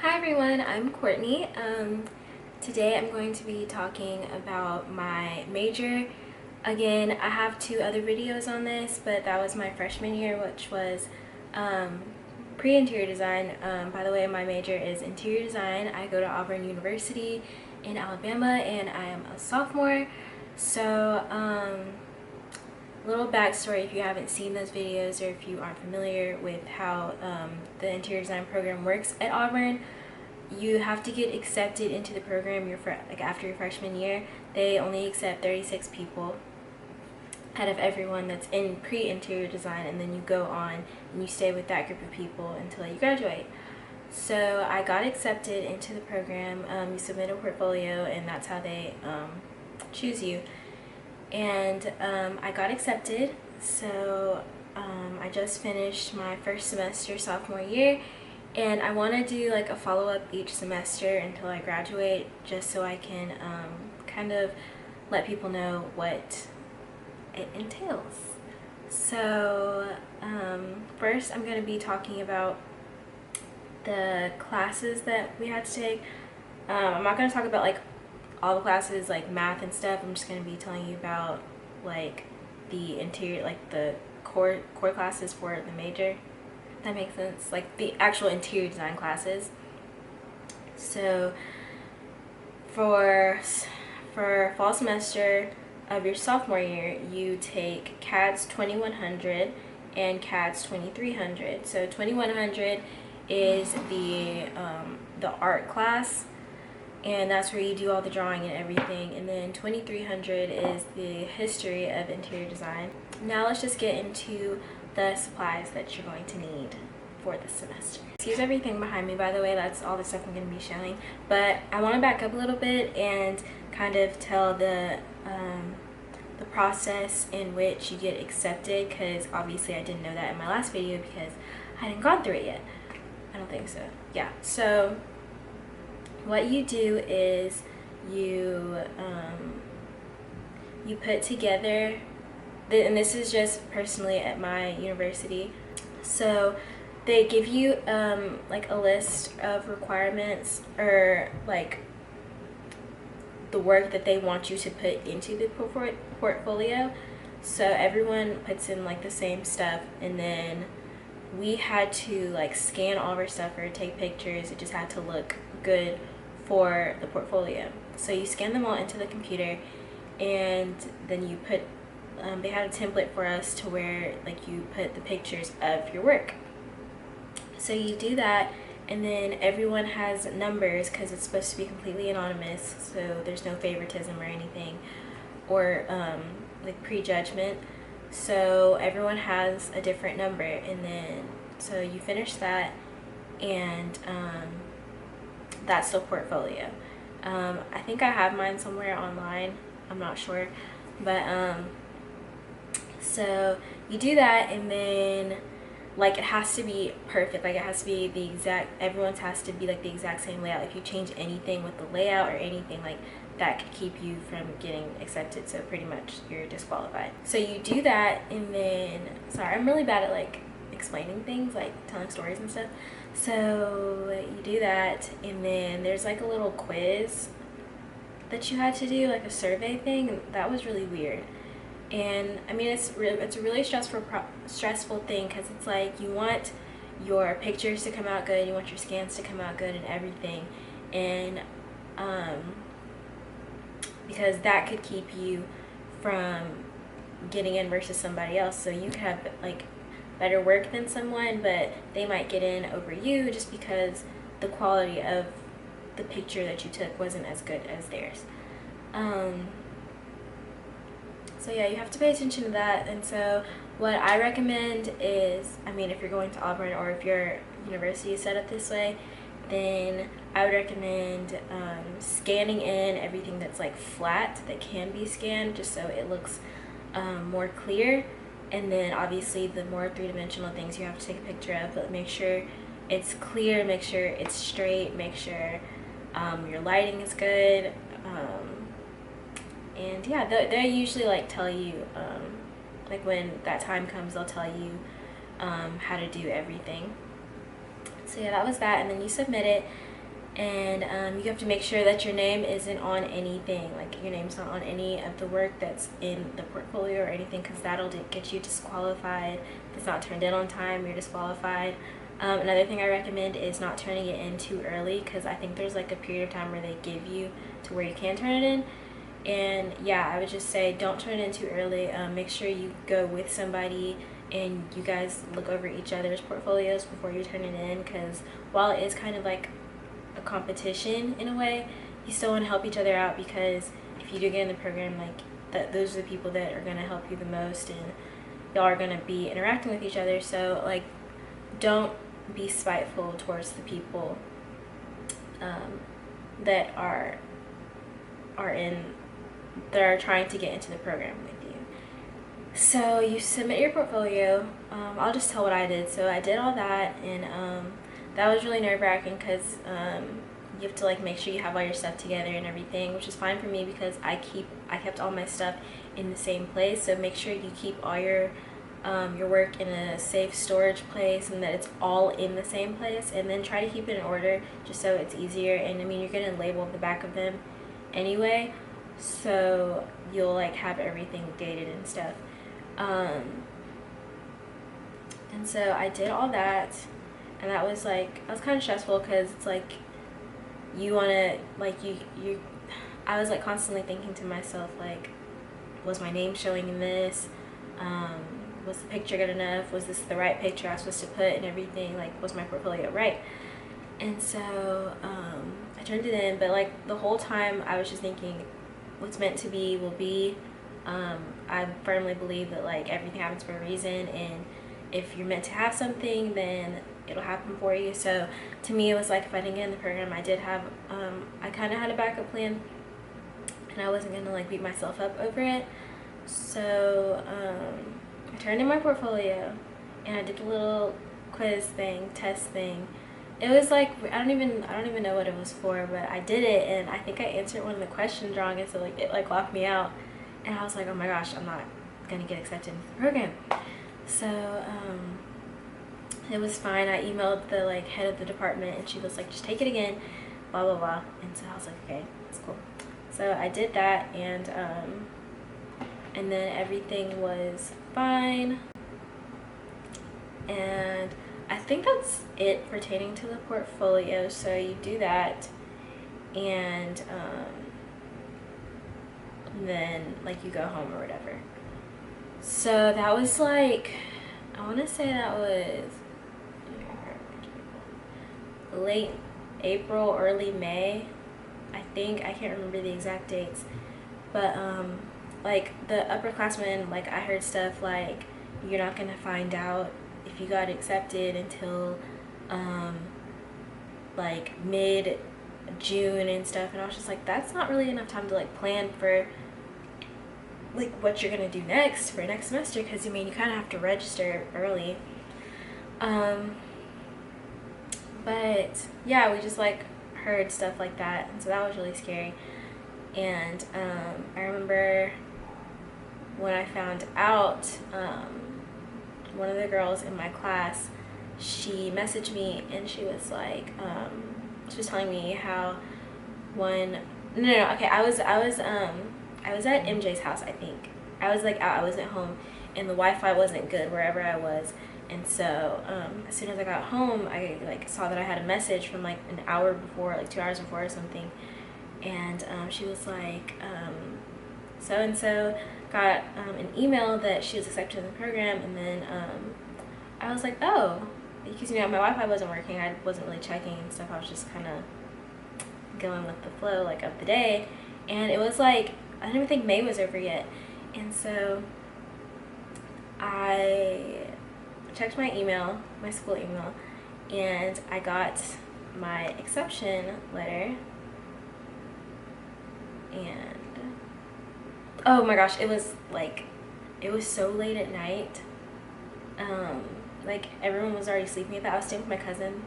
Hi everyone, I'm Courtney. Today I'm going to be talking about my major. Again, I have two other videos on this, but that was my freshman year, which was pre-interior design. By the way, my major is interior design. I go to Auburn University in Alabama and I am a sophomore. So, little backstory if you haven't seen those videos or if you aren't familiar with how the interior design program works at Auburn. You have to get accepted into the program after your freshman year. They only accept 36 people out of everyone that's in pre-interior design, and then you go on and you stay with that group of people until you graduate. So I got accepted into the program. You submit a portfolio and that's how they choose you. And I got accepted, so I just finished my first semester sophomore year, and I want to do like a follow-up each semester until I graduate, just so I can kind of let people know what it entails. So first I'm going to be talking about the classes that we had to take. I'm not going to talk about like all the classes like math and stuff. I'm just going to be telling you about like the interior, like the core classes for the major. That makes sense, like the actual interior design classes. So for fall semester of your sophomore year, you take CADS 2100 and CADS 2300. So 2100 is the art class, and that's where you do all the drawing and everything, and then 2300 is the history of interior design. Now let's just get into the supplies that you're going to need for this semester. Excuse everything behind me, by the way, that's all the stuff I'm going to be showing, but I want to back up a little bit and kind of tell the process in which you get accepted, because obviously I didn't know that in my last video because I hadn't gone through it yet. I don't think so. Yeah, so what you do is you put together, and this is just personally at my university, so they give you like a list of requirements, or like the work that they want you to put into the portfolio. So everyone puts in like the same stuff, and then we had to like scan all of our stuff or take pictures. It just had to look good for the portfolio. So you scan them all into the computer, and then you put they had a template for us to where like you put the pictures of your work. So you do that, and then everyone has numbers because it's supposed to be completely anonymous, so there's no favoritism or anything, or like prejudgment. So everyone has a different number, and then so you finish that, and that's the portfolio. I think I have mine somewhere online, I'm not sure, but so you do that, and then like it has to be perfect, like it has to be the exact, everyone's has to be like the exact same layout. If you change anything with the layout or anything like that, could keep you from getting accepted, so pretty much you're disqualified. So you do that, and then, sorry, I'm really bad at like explaining things, like telling stories and stuff. So you do that, and then there's like a little quiz that you had to do, like a survey thing, and that was really weird. And I mean, it's a really stressful thing, because it's like you want your pictures to come out good, you want your scans to come out good and everything, and because that could keep you from getting in versus somebody else. So you could have like better work than someone, but they might get in over you just because the quality of the picture that you took wasn't as good as theirs. So yeah, you have to pay attention to that. And so what I recommend is, I mean, if you're going to Auburn or if your university is set up this way, then I would recommend scanning in everything that's like flat that can be scanned, just so it looks more clear. And then obviously the more three-dimensional things you have to take a picture of, but make sure it's clear, make sure it's straight, make sure your lighting is good. And yeah, they usually like tell you, like when that time comes, they'll tell you how to do everything. So yeah, that was that, and then you submit it, And you have to make sure that your name isn't on anything, like your name's not on any of the work that's in the portfolio or anything, because that'll get you disqualified. If it's not turned in on time, you're disqualified. Another thing I recommend is not turning it in too early, because I think there's like a period of time where they give you to where you can turn it in. And yeah, I would just say don't turn it in too early. Make sure you go with somebody and you guys look over each other's portfolios before you turn it in, because while it is kind of like a competition in a way, you still want to help each other out, because if you do get in the program, like those are the people that are going to help you the most, and y'all are going to be interacting with each other. So like, don't be spiteful towards the people that are trying to get into the program with you. So you submit your portfolio. I'll just tell what I did. So I did all that, and that was really nerve-wracking, because you have to like make sure you have all your stuff together and everything, which is fine for me because I kept all my stuff in the same place. So make sure you keep all your work in a safe storage place, and that it's all in the same place, and then try to keep it in order just so it's easier. And I mean, you're gonna label the back of them anyway, so you'll like have everything dated and stuff. And so I did all that, and that was kind of stressful, because it's like you want to like I was like constantly thinking to myself, like, was my name showing in this? Was the picture good enough? Was this the right picture I was supposed to put and everything? Like, was my portfolio right? And so I turned it in, but like the whole time I was just thinking, what's meant to be will be. I firmly believe that like everything happens for a reason, and if you're meant to have something, then it'll happen for you. So to me, it was like, if I didn't get in the program, I did have I kind of had a backup plan, and I wasn't gonna like beat myself up over it. So I turned in my portfolio, and I did a little quiz thing, test thing. It was like, I don't even know what it was for, but I did it, and I think I answered one of the questions wrong, and so like it like locked me out, and I was like, oh my gosh, I'm not gonna get accepted into the program. So it was fine. I emailed the like head of the department, and she was like, just take it again, blah blah blah. And so I was like, okay, that's cool. So I did that, and then everything was fine. And I think that's it pertaining to the portfolio. So you do that, and then like you go home or whatever. So that was like, I want to say that was late April, early May, I think. I can't remember the exact dates, but like the upperclassmen, like I heard stuff like, you're not gonna find out if you got accepted until like mid-June and stuff, and I was just like, that's not really enough time to like plan for like what you're gonna do next for next semester, because I mean, you kind of have to register early. But yeah, we just like heard stuff like that, and so that was really scary. And I remember when I found out, one of the girls in my class, she messaged me, and she was like, she was telling me how okay, I was at MJ's house, I think. I was like out, I wasn't home, and the Wi-Fi wasn't good wherever I was. And so as soon as I got home, I like saw that I had a message from like an hour before, like 2 hours before or something. And she was like, so-and-so got an email that she was accepted in the program. And then I was like, oh, because you know my Wi-Fi wasn't working, I wasn't really checking and stuff, I was just kind of going with the flow like of the day. And it was like, I didn't even think May was over yet. And so I checked my email, my school email, and I got my exception letter. And oh my gosh, it was so late at night. Like everyone was already sleeping at that. I was staying with my cousin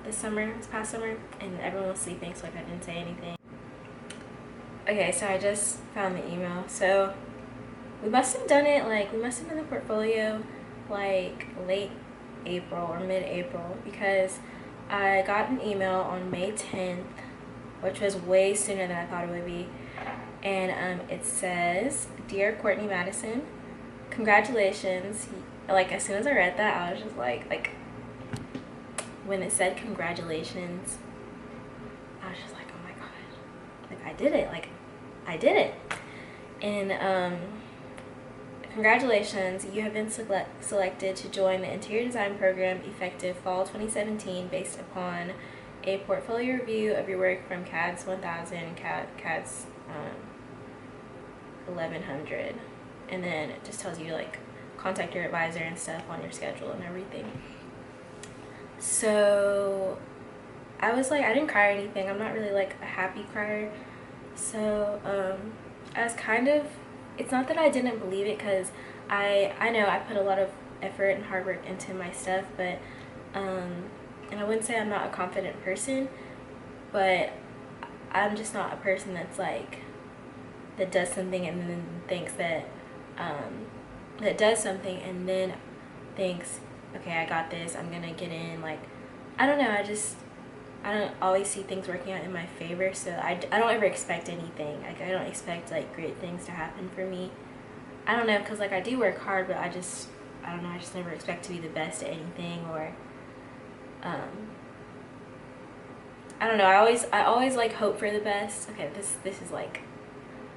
this past summer, and everyone was sleeping, so like I didn't say anything. Okay, so I just found the email. So we must have done the portfolio like late April or mid-April, because I got an email on May 10th, which was way sooner than I thought it would be. And it says, "Dear Courtney Madison, congratulations." Like, as soon as I read that, I was just like, when it said congratulations, I was just like, oh my god, like, I did it, like, I did it. And congratulations, you have been selected to join the interior design program effective fall 2017 based upon a portfolio review of your work from CADS 1000 and CADS 1100. And then it just tells you, like, contact your advisor and stuff on your schedule and everything. So I was like, I didn't cry or anything. I'm not really like a happy crier. So I was kind of, it's not that I didn't believe it, because I know I put a lot of effort and hard work into my stuff, but and I wouldn't say I'm not a confident person, but I'm just not a person that's like, that does something and then thinks that that does something and then thinks, okay, I got this, I'm gonna get in. Like, I don't know, I don't always see things working out in my favor, so I don't ever expect anything. Like, I don't expect like great things to happen for me. I don't know, because like I do work hard, but I don't know, I just never expect to be the best at anything, or I don't know, I always like hope for the best. Okay, this is like,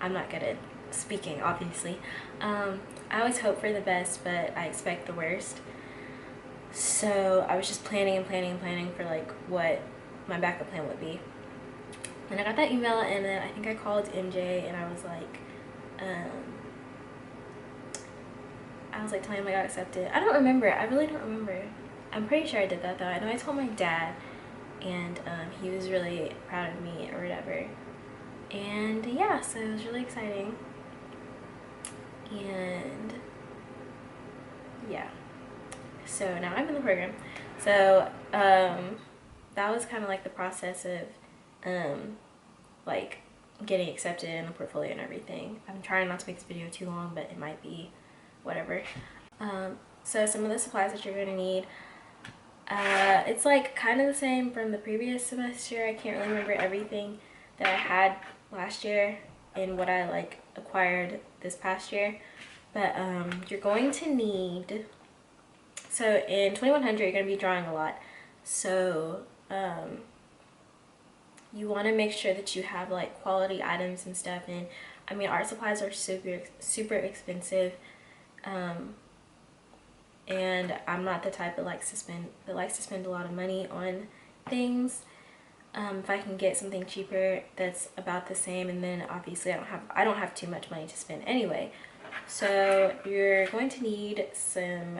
I'm not good at speaking, obviously. I always hope for the best, but I expect the worst. So I was just planning and planning and planning for like what my backup plan would be. And I got that email, and then I think I called MJ, and I was like telling him I got accepted. I don't remember. I really don't remember. I'm pretty sure I did that though. I know I told my dad, and he was really proud of me or whatever. And yeah, so it was really exciting. And yeah, so now I'm in the program. So that was kind of like the process of like getting accepted in the portfolio and everything. I'm trying not to make this video too long, but it might be whatever. So some of the supplies that you're gonna need, it's like kind of the same from the previous semester. I can't really remember everything that I had last year and what I like acquired this past year, but you're going to need, so in 2100 you're going to be drawing a lot, so you want to make sure that you have like quality items and stuff. And I mean, art supplies are super expensive, and I'm not the type that likes to spend a lot of money on things. If I can get something cheaper that's about the same, and then obviously I don't have too much money to spend anyway. So you're going to need some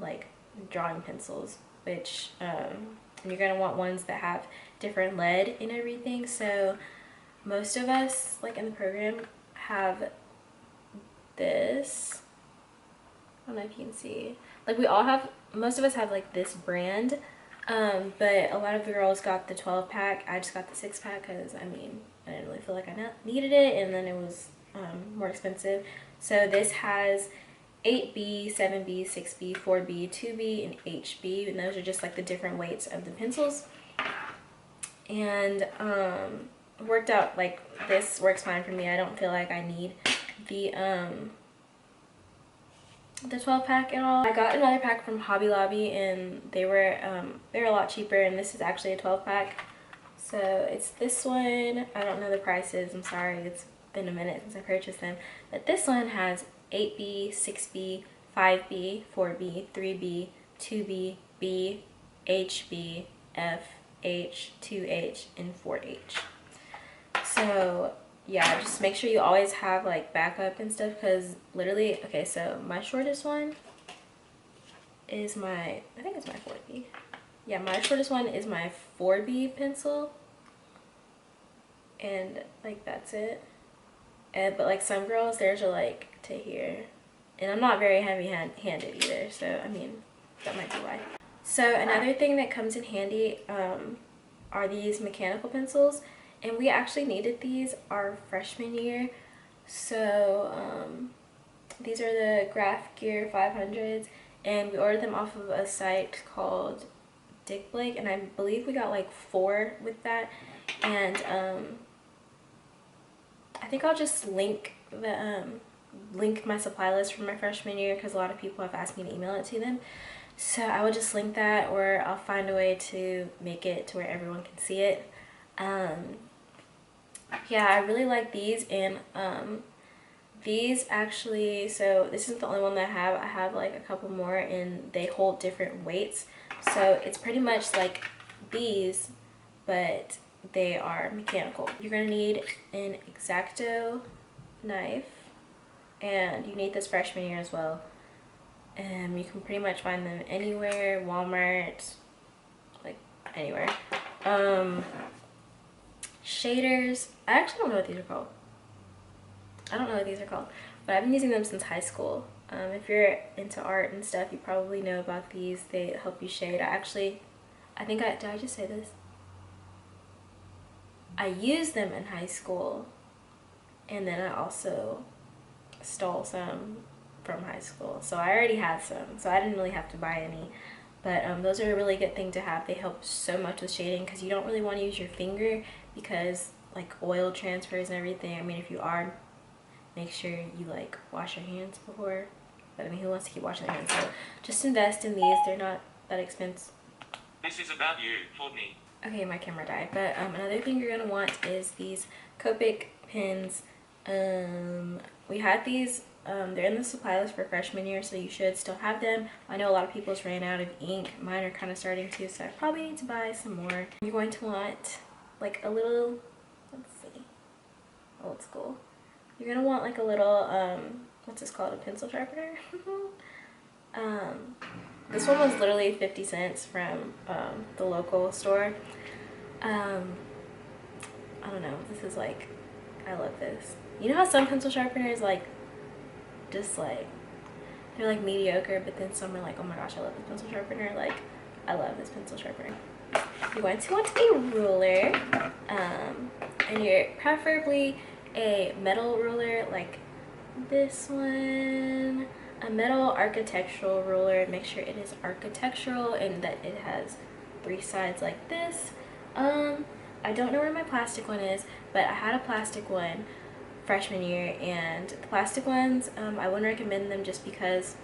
like drawing pencils, which you're going to want ones that have different lead and everything. So most of us like in the program have this. I don't know if you can see, like most of us have like this brand, but a lot of the girls got the 12-pack. I just got the 6-pack because I mean, I didn't really feel like I needed it, and then it was more expensive. So this has 8B, 7B, 6B, 4B, 2B, and HB, and those are just like the different weights of the pencils. And worked out, like, this works fine for me. I don't feel like I need the 12-pack at all. I got another pack from Hobby Lobby, and they were a lot cheaper, and this is actually a 12-pack. So it's this one. I don't know the prices, I'm sorry, it's been a minute since I purchased them. But this one has 8B, 6B, 5B, 4B, 3B, 2B, B, HB, F, H, 2H, and 4H. So yeah, just make sure you always have like backup and stuff, because literally, okay, so my shortest one is I think it's my 4B. Yeah, my shortest one is my 4B pencil, and like that's it. But like some girls, theirs are like to here, and I'm not very heavy-handed either, so I mean, that might be why. So another thing that comes in handy are these mechanical pencils, and we actually needed these our freshman year. So these are the Graph Gear 500s, and we ordered them off of a site called Dick Blake, and I believe we got like 4 with that. And I think I'll just link my supply list from my freshman year, because a lot of people have asked me to email it to them. So I will just link that, or I'll find a way to make it to where everyone can see it. Yeah, I really like these, and these actually, so this isn't the only one that I have. I have like a couple more, and they hold different weights. So it's pretty much like these, but they are mechanical. You're gonna need an X-Acto knife, and you need this freshman year as well. And you can pretty much find them anywhere, Walmart, like anywhere. Shaders, I actually don't know what these are called. I don't know what these are called, but I've been using them since high school. If you're into art and stuff, you probably know about these. They help you shade. Did I just say this? I used them in high school, and then I also stole some from high school. So I already had some, so I didn't really have to buy any. But those are a really good thing to have. They help so much with shading, because you don't really want to use your finger, because like oil transfers and everything. I mean, if you are, make sure you like wash your hands before. But I mean, who wants to keep washing their hands? So just invest in these. They're not that expensive. This is about you, Courtney. Okay, my camera died. But another thing you're gonna want is these Copic pens. We had these. They're in the supply list for freshman year, so you should still have them. I know a lot of people's ran out of ink. Mine are kind of starting to, so I probably need to buy some more. You're going to want like a little, let's see, old school. You're gonna want like a little, what's this called, a pencil sharpener? This one was literally 50 cents from the local store. I don't know, this is like, I love this. You know how some pencil sharpeners like, just like, they're like mediocre, but then some are like, oh my gosh, I love this pencil sharpener. Like, I love this pencil sharpener. You're going to want a ruler, and you're preferably a metal ruler like this one, a metal architectural ruler. Make sure it is architectural and that it has 3 sides like this. I don't know where my plastic one is, but I had a plastic one freshman year, and the plastic ones, I wouldn't recommend them, just because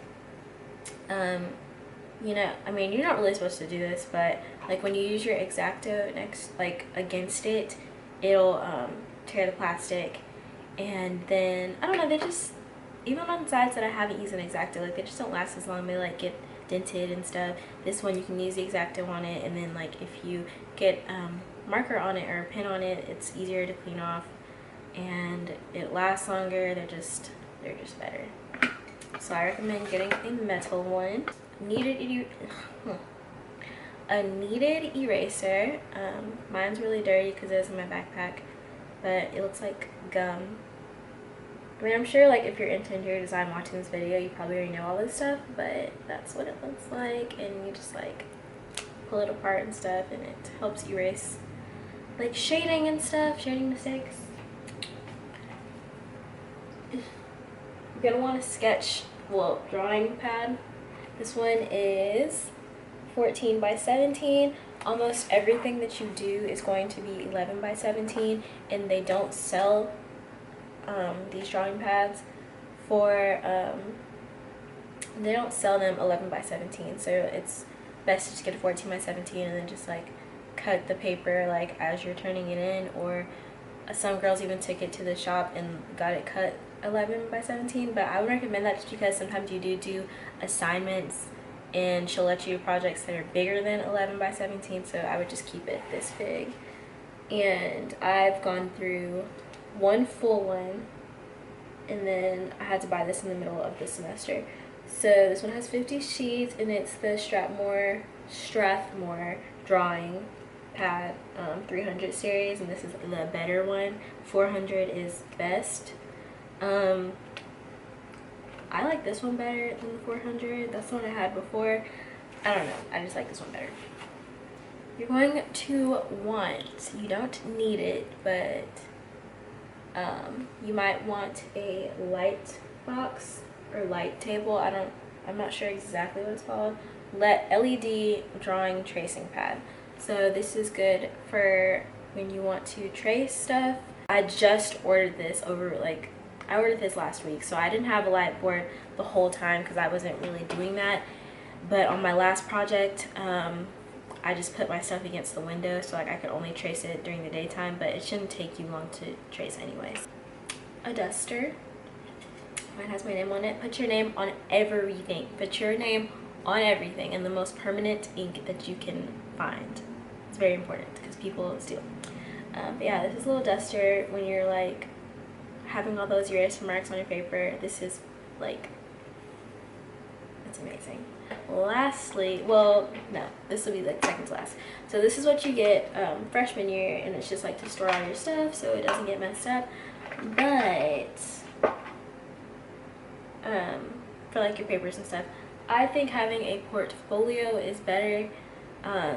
you know, I mean, you're not really supposed to do this, but like when you use your X-Acto next, like against it, it'll tear the plastic. And then I don't know, they just, even on sides that I haven't used an X-Acto, like they just don't last as long. They like get dented and stuff. This one you can use the X-Acto on it, and then like if you get marker on it or a pen on it, it's easier to clean off, and it lasts longer. They're just better. So I recommend getting a metal one. A kneaded eraser. Mine's really dirty because it's in my backpack, but it looks like gum. I mean, I'm sure like if you're into interior design watching this video, you probably already know all this stuff, but that's what it looks like, and you just like pull it apart and stuff, and it helps erase like shading and stuff, shading mistakes. You're gonna want a sketch, well, drawing pad. This one is 14 by 17. Almost everything that you do is going to be 11 by 17, and they don't sell these drawing pads for, they don't sell them 11 by 17, so it's best to just get a 14 by 17 and then just like cut the paper like as you're turning it in, or some girls even took it to the shop and got it cut 11 by 17, but I would recommend that just because sometimes you do assignments and she'll let you do projects that are bigger than 11 by 17, so I would just keep it this big. And I've gone through one full one, and then I had to buy this in the middle of the semester. So this one has 50 sheets, and it's the Strathmore drawing pad 300 series, and this is the better one. 400 is best. I like this one better than the 400. That's the one I had before. I don't know, I just like this one better. You're going to want, you don't need it, but you might want a light box or light table. I'm not sure exactly what it's called, LED drawing tracing pad. So this is good for when you want to trace stuff. I just ordered this I ordered this last week, so I didn't have a light board the whole time because I wasn't really doing that. But on my last project, I just put my stuff against the window so like I could only trace it during the daytime, but it shouldn't take you long to trace anyways. A duster. Mine has my name on it. Put your name on everything. Put your name on everything in the most permanent ink that you can find. It's very important because people steal. But yeah, this is a little duster when you're like having all those erase marks on your paper. This is like, it's amazing. Lastly, well, no, this will be like second to last. So this is what you get freshman year, and it's just like to store all your stuff so it doesn't get messed up. But for like your papers and stuff, I think having a portfolio is better. I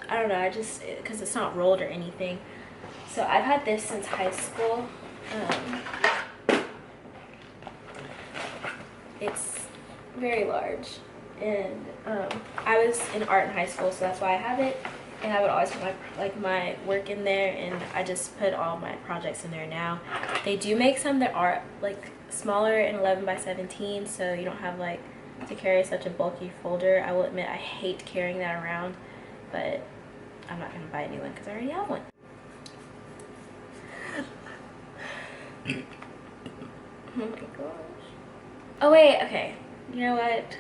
don't know, because it's not rolled or anything. So I've had this since high school. It's very large, and I was in art in high school, so that's why I have it. And I would always put my work in there, and I just put all my projects in there now. They do make some that are like smaller and 11 by 17, so you don't have like to carry such a bulky folder. I will admit I hate carrying that around, but I'm not gonna buy a new one because I already have one. Oh my gosh. Oh wait, okay. You know what?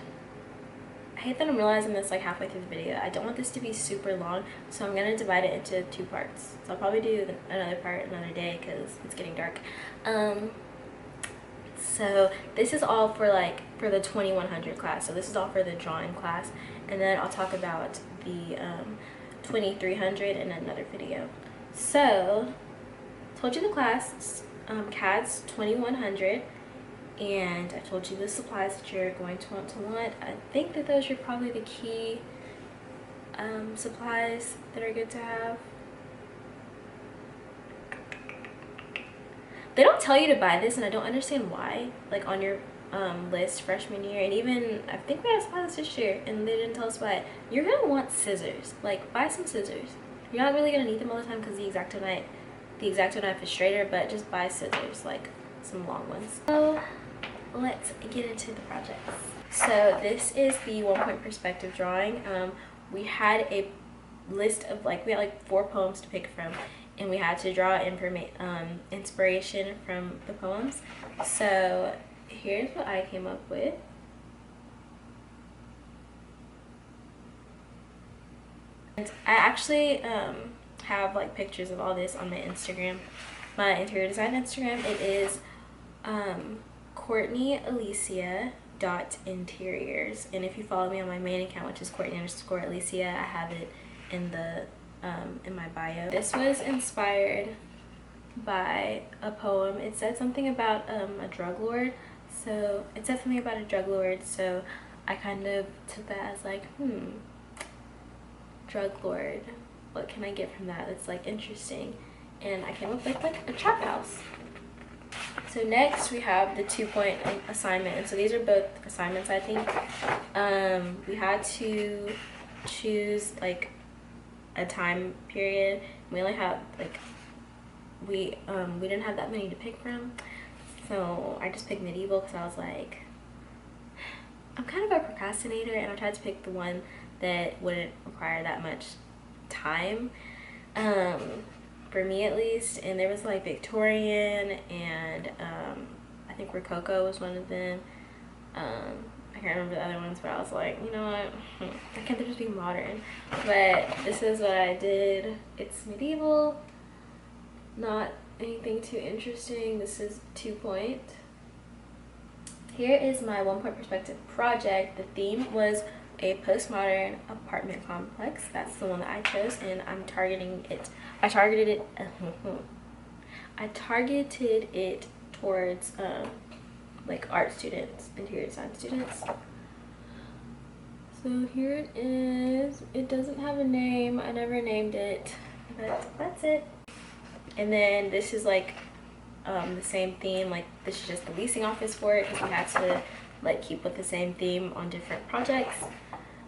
I hate that I'm realizing this like halfway through the video. I don't want this to be super long, so I'm gonna divide it into 2 parts. So I'll probably do another part another day because it's getting dark. So this is all for the 2100 class. So this is all for the drawing class, and then I'll talk about the 2300 in another video. So told you the class, CAD's 2100. And I told you the supplies that you're going to want. I think that those are probably the key supplies that are good to have. They don't tell you to buy this, and I don't understand why, like on your list freshman year, and even I think we had supplies this year and they didn't tell us why. You're gonna want scissors. Like, buy some scissors. You're not really gonna need them all the time because the X-Acto knife is straighter, but just buy scissors, like some long ones. So let's get into the projects. So this is the 1-point perspective drawing. We had a list of we had 4 poems to pick from, and we had to draw inspiration from the poems. So here's what I came up with. And I actually have pictures of all this on my Instagram, my interior design Instagram. It is CourtneyAlicia.interiors, and if you follow me on my main account, which is Courtney_Alicia, I have it in the in my bio. This was inspired by a poem. It said something about a drug lord, so so I kind of took that as drug lord, what can I get from that that's interesting, and I came up with a trap house. So next we have the 2-point assignment, and so these are both assignments, I think. We had to choose a time period. We only have we didn't have that many to pick from, so I just picked medieval because I was I'm kind of a procrastinator, and I tried to pick the one that wouldn't require that much time. For me at least, and there was Victorian, and I think Rococo was one of them. I can't remember the other ones, but I was you know what, I can't just be modern. But this is what I did. It's medieval, not anything too interesting. This is 2-point. Here is my 1-point perspective project. The theme was a postmodern apartment complex. That's the one that I chose, and I targeted it towards art students, interior design students. So here it is. It doesn't have a name. I never named it, but that's it. And then this is the same theme. This is just the leasing office for it because we had to keep with the same theme on different projects.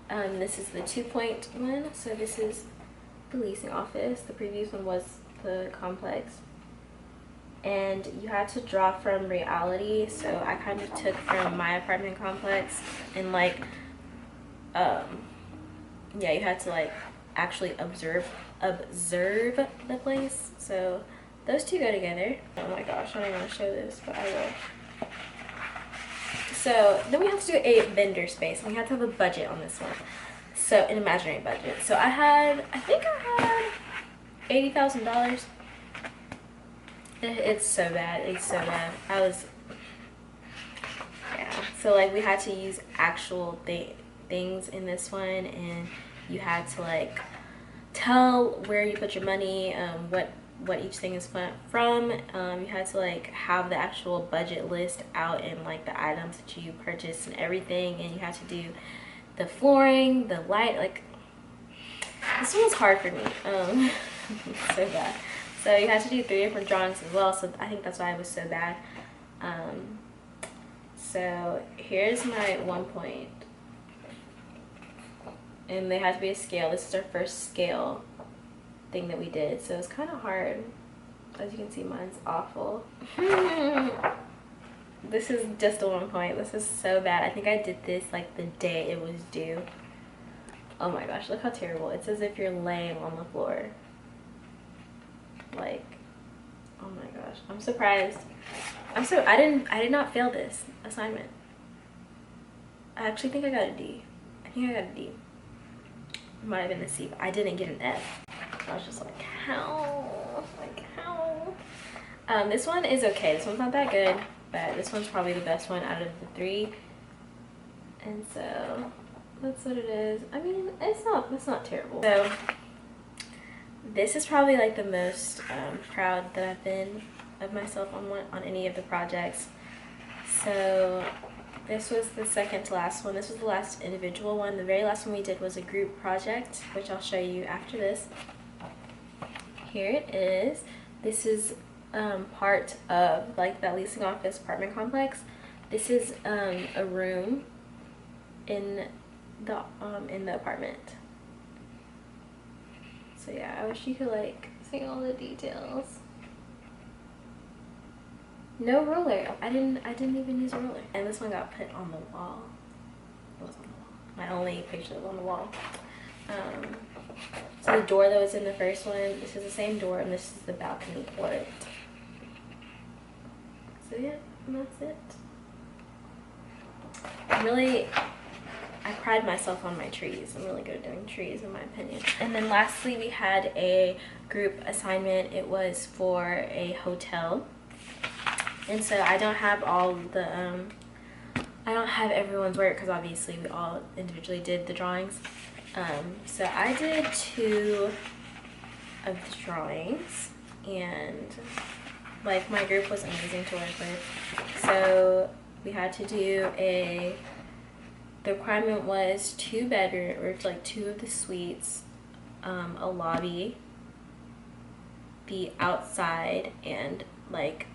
This is the 2-point one. So this is the leasing office. The previous one was the complex. And you had to draw from reality. So I kind of took from my apartment complex and like, yeah, you had to like actually observe the place. So those two go together. Oh my gosh, I don't even want to show this, but I will. So then we have to do a vendor space, and we have to have a budget on this one. So an imaginary budget. So I think I had $80,000. It's so bad. It's so bad. Yeah. So like we had to use actual things in this one, and you had to like tell where you put your money, what each thing is from. You had to like have the actual budget list out and like the items that you purchased and everything, and you had to do the flooring, the light. Like this one was hard for me. So bad. So you had to do 3 different drawings as well. So I think that's why it was so bad. So here's my 1 point. And they had to be a scale. This is our first scale thing that we did. So it's kind of hard. As you can see, mine's awful. This is just a 1 point. This is so bad. I think I did this like the day it was due. Oh my gosh, look how terrible. It's as if you're laying on the floor. Like, oh my gosh. I'm surprised. I did not fail this assignment. I actually think I got a D. I think I got a D. It might have been a C, but I didn't get an F. I was just like, how? Like, how? This one is okay. This one's not that good, but this one's probably the best one out of the 3. And so that's what it is. I mean, it's not terrible. So this is probably like the most proud that I've been of myself on any of the projects. So this was the second to last one. This was the last individual one. The very last one we did was a group project, which I'll show you after this. Here it is. This is part of like that leasing office apartment complex. This is a room in the apartment. So yeah, I wish you could like see all the details. No ruler. I didn't even use a ruler. And this one got put on the wall. It was on the wall. My only picture was on the wall. So the door that was in the first one, this is the same door, and this is the balcony for it. So yeah, and that's it. I pride myself on my trees. I'm really good at doing trees in my opinion. And then lastly, we had a group assignment. It was for a hotel. And so I don't have all the, I don't have everyone's work because obviously we all individually did the drawings. So I did 2 of the drawings, and like my group was amazing to work with. So we had to do the requirement was 2 bedroom, or like 2 of the suites, a lobby, the outside, and like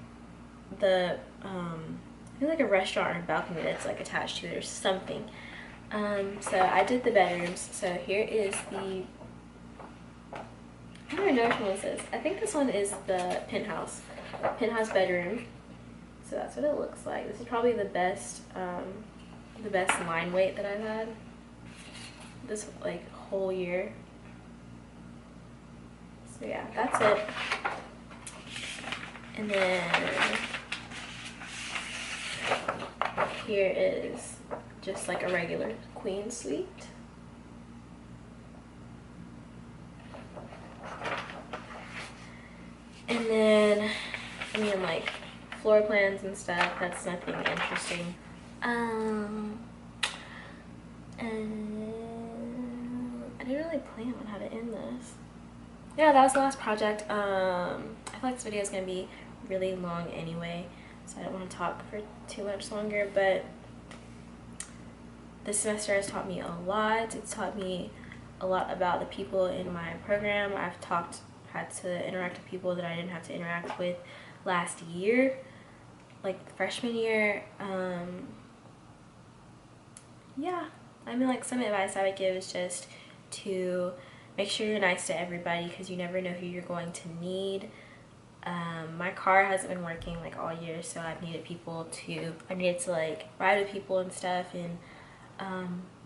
the I feel like a restaurant or a balcony that's like attached to it or something. So I did the bedrooms. So here is the, I don't even know which one this is. I think this one is the penthouse bedroom. So that's what it looks like. This is probably the best line weight that I've had this like whole year. So yeah, that's it. And then here is just like a regular queen suite. And then, I mean, like floor plans and stuff, that's nothing interesting. And I didn't really plan on how to end this. Yeah, that was the last project. I feel like this video is gonna be really long anyway, so I don't want to talk for too much longer, but this semester has taught me a lot. It's taught me a lot about the people in my program. I've had to interact with people that I didn't have to interact with last year, like freshman year. Yeah, I mean, like, some advice I would give is just to make sure you're nice to everybody, because you never know who you're going to need. My car hasn't been working like all year, so I needed to like ride with people and stuff, and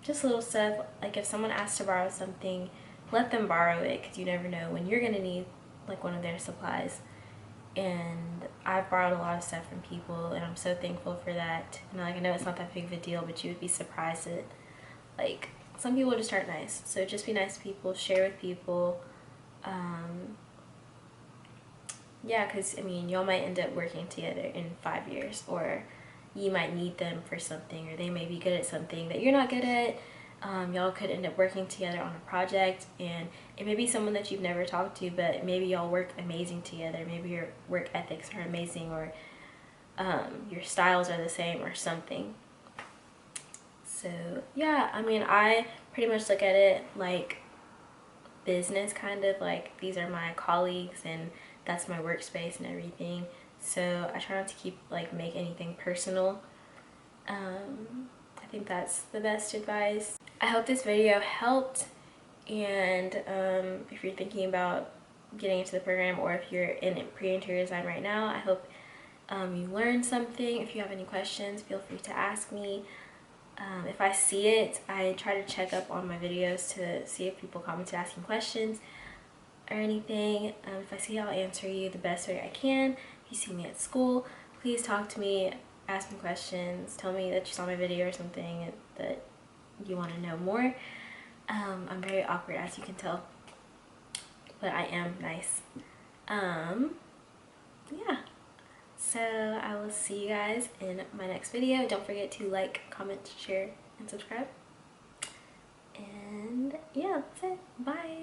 just little stuff. Like, if someone asks to borrow something, let them borrow it, because you never know when you're gonna need like one of their supplies. And I've borrowed a lot of stuff from people, and I'm so thankful for that. And like, I know it's not that big of a deal, but you would be surprised at, like, some people just aren't nice. So just be nice to people, share with people. Yeah, because I mean, y'all might end up working together in 5 years, or you might need them for something, or they may be good at something that you're not good at. Y'all could end up working together on a project, and it may be someone that you've never talked to, but maybe y'all work amazing together. Maybe your work ethics are amazing, or your styles are the same, or something. So yeah, I mean, I pretty much look at it like business, kind of like these are my colleagues and that's my workspace and everything. So I try not to make anything personal. I think that's the best advice. I hope this video helped, and if you're thinking about getting into the program, or if you're in pre-interior design right now, I hope you learned something. If you have any questions, feel free to ask me. If I see it, I try to check up on my videos to see if people commented asking questions or anything. If I see it, I'll answer you the best way I can. If you see me at school, please talk to me, ask me questions, tell me that you saw my video or something that you want to know more. I'm very awkward, as you can tell, but I am nice. Yeah. So I will see you guys in my next video. Don't forget to like, comment, share, and subscribe. And yeah, that's it. Bye.